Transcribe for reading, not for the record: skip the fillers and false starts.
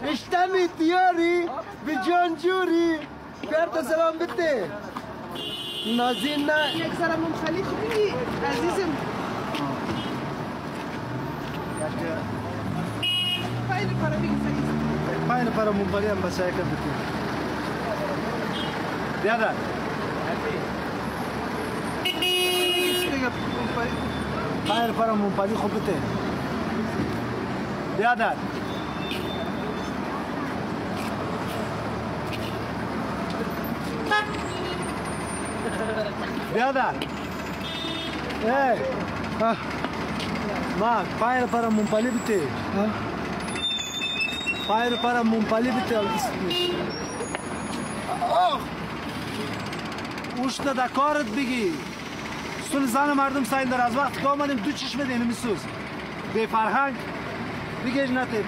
اشتمی دیاری به جان جوری کرد سلام بده نازین نه یک ذره منخلی خوبی عزیزم خیلی پاره بگی خیلی پاره منبری هم بسایه کرد بده بیادر خیلی پاره منبری خوب بده بیادر بیادر ای ما پایر para mumpali bite پایر para mumpali bite اوشت دا کارت بگی سول زن مردم ساین در از وقت که آمدیم دو چشم دینمی سوز به فرهنگ بگیج نته